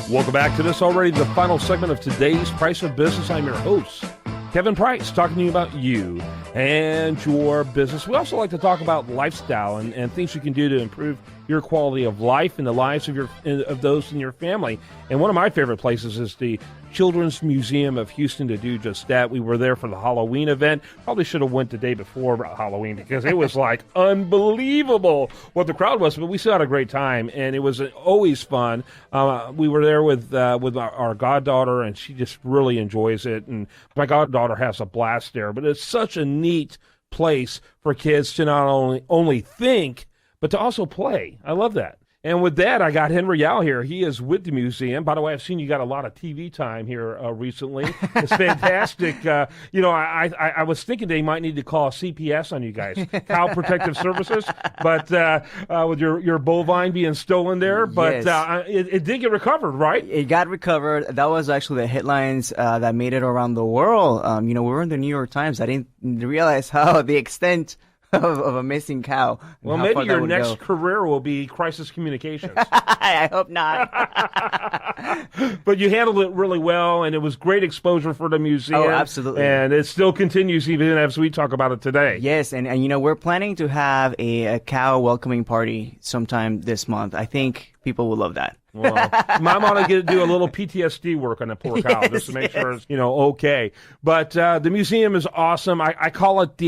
Welcome back to this already the final segment of today's Price of Business. I'm your host, Kevin Price, talking to you about you and your business. We also like to talk about lifestyle and things you can do to improve your quality of life and the lives of those in your family. And one of my favorite places is the Children's Museum of Houston to do just that. We were there for the Halloween event. Probably should have went the day before Halloween because it was like unbelievable what the crowd was. But we still had a great time, and it was always fun. We were there with our goddaughter, and she just really enjoys it. And my goddaughter has a blast there. But it's such a neat place for kids to not only think, but to also play. I love that. And with that, I got Henry Yao here. He is with the museum. By the way, I've seen you got a lot of TV time here recently. It's fantastic. I was thinking they might need to call CPS on you guys, Cow Protective Services, but with your bovine being stolen there. But yes. It did get recovered, right? It got recovered. That was actually the headlines that made it around the world. We were in the New York Times. I didn't realize how the extent of a missing cow. Well, maybe your next career will be crisis communications. I hope not. But you handled it really well, and it was great exposure for the museum. Oh, absolutely. And it still continues even as we talk about it today. Yes, and we're planning to have a cow welcoming party sometime this month. I think people will love that. Well, Mom ought to do a little PTSD work on the poor cow just to make sure it's okay. But the museum is awesome. I call it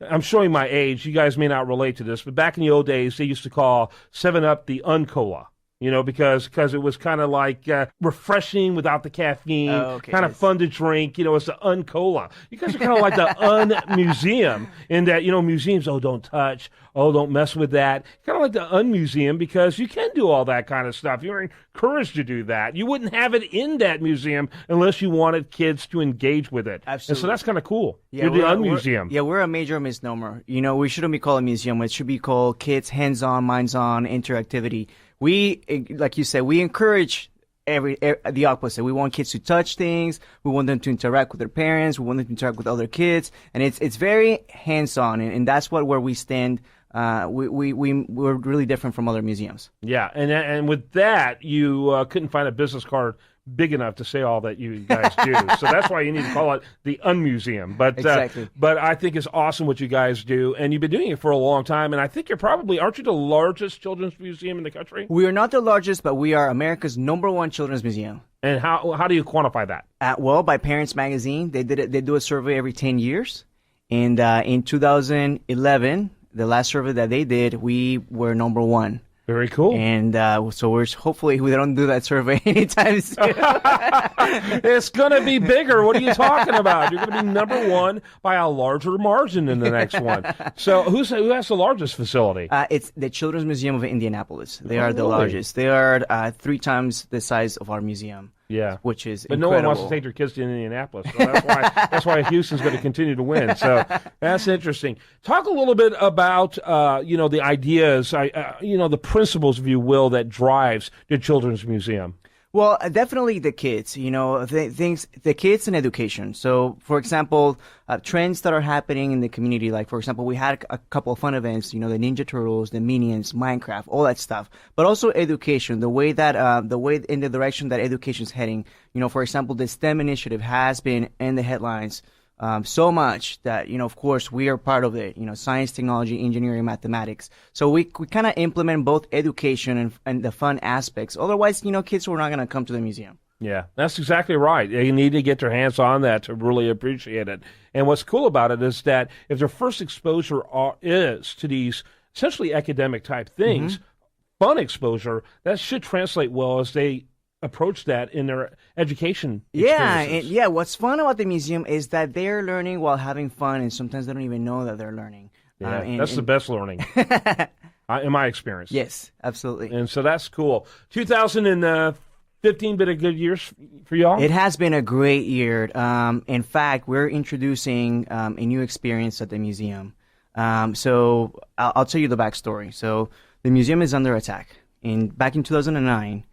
I'm showing my age. You guys may not relate to this, but back in the old days, they used to call 7-Up the Uncola. Because it was kind of like refreshing without the caffeine, kind of fun to drink. It's the Uncola. You guys are kind of like the Un-Museum in that, museums, don't touch, don't mess with that. Kind of like the Un-Museum because you can do all that kind of stuff. You're encouraged to do that. You wouldn't have it in that museum unless you wanted kids to engage with it. Absolutely. And so that's kind of cool. Yeah, You're the Un-Museum. We're a major misnomer. We shouldn't be called a museum. It should be called kids hands-on, minds-on interactivity. We, like you said, we encourage the opposite. We want kids to touch things. We want them to interact with their parents. We want them to interact with other kids. And it's very hands-on, and that's where we stand. We're really different from other museums. Yeah, and with that, you couldn't find a business card big enough to say all that you guys do. So that's why you need to call it the Un-Museum. But exactly. But I think it's awesome what you guys do, and you've been doing it for a long time. And I think aren't you the largest children's museum in the country? We are not the largest, but we are America's #1 children's museum. And how do you quantify that? By Parents Magazine, they do a survey every 10 years, and in 2011, the last survey that they did, we were #1. Very cool. And so hopefully we don't do that survey anytime soon. It's going to be bigger. What are you talking about? You're going to be #1 by a larger margin in the next one. So who has the largest facility? It's the Children's Museum of Indianapolis. They are the largest. They are 3 times the size of our museum. Yeah, which is but incredible. No one wants to take their kids to Indianapolis, so that's why Houston's going to continue to win. So that's interesting. Talk a little bit about the ideas, the principles, if you will, that drives the Children's Museum. Well, definitely the kids, the kids and education. So, for example, trends that are happening in the community, like, for example, we had a couple of fun events, the Ninja Turtles, the Minions, Minecraft, all that stuff. But also education, the way in the direction that education is heading. For example, the STEM initiative has been in the headlines so much that, of course, we are part of it, science, technology, engineering, mathematics. So we kind of implement both education and the fun aspects. Otherwise, kids were not going to come to the museum. Yeah, that's exactly right. They need to get their hands on that to really appreciate it. And what's cool about it is that if their first exposure is to these essentially academic type things, fun exposure, that should translate well as they approach that in their education experiences. What's fun about the museum is that they're learning while having fun, and sometimes they don't even know that they're learning. Yeah, that's the best learning, in my experience. Yes, absolutely. And so that's cool. 2015 been a good year for y'all? It has been a great year. In fact, we're introducing a new experience at the museum. So I'll tell you the backstory. So the museum is under attack. Back in 2009,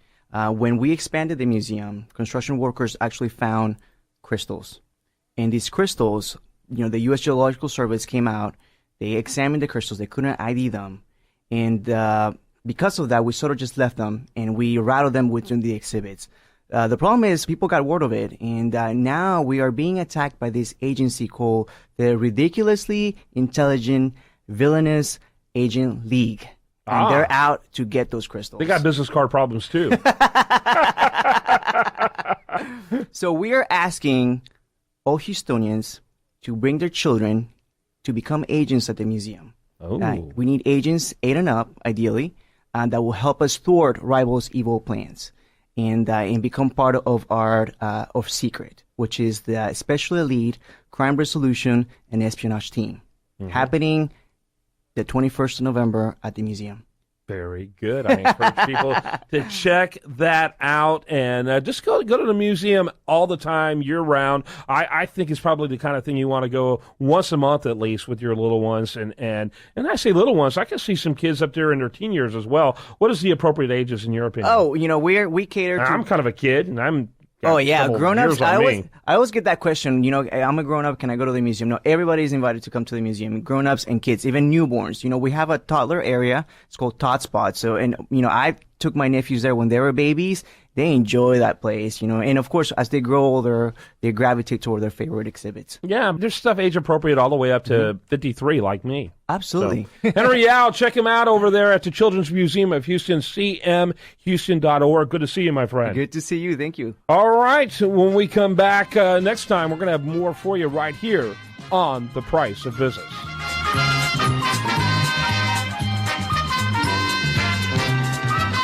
when we expanded the museum, construction workers actually found crystals. And these crystals, the U.S. Geological Service came out. They examined the crystals. They couldn't ID them. And because of that, we sort of just left them and we rattled them within the exhibits. The problem is people got word of it, and now we are being attacked by this agency called the Ridiculously Intelligent Villainous Agent League. And they're out to get those crystals. They got business card problems, too. So we are asking all Houstonians to bring their children to become agents at the museum. Oh. We need agents 8 and up, ideally, that will help us thwart rivals' evil plans and become part of our of Secret, which is the Special Elite Crime Resolution and Espionage Team, happening the 21st of November at the museum. Very good. I encourage people to check that out and just go to the museum all the time, year-round. I think it's probably the kind of thing you want to go once a month at least with your little ones. And I say little ones, I can see some kids up there in their teen years as well. What is the appropriate ages in your opinion? Oh, we cater to... I'm kind of a kid, and I'm... Oh, yeah, grown-ups, I always get that question, I'm a grown-up, can I go to the museum? No, everybody's invited to come to the museum, grown-ups and kids, even newborns. We have a toddler area, it's called Tot Spot, so, I took my nephews there when they were babies. They enjoy that place, and of course, as they grow older, they gravitate toward their favorite exhibits. Yeah, there's stuff age-appropriate all the way up to 53, like me. Absolutely. So, Henry Yao, check him out over there at the Children's Museum of Houston, cmhouston.org. Good to see you, my friend. Good to see you. Thank you. All right. When we come back next time, we're going to have more for you right here on The Price of Business.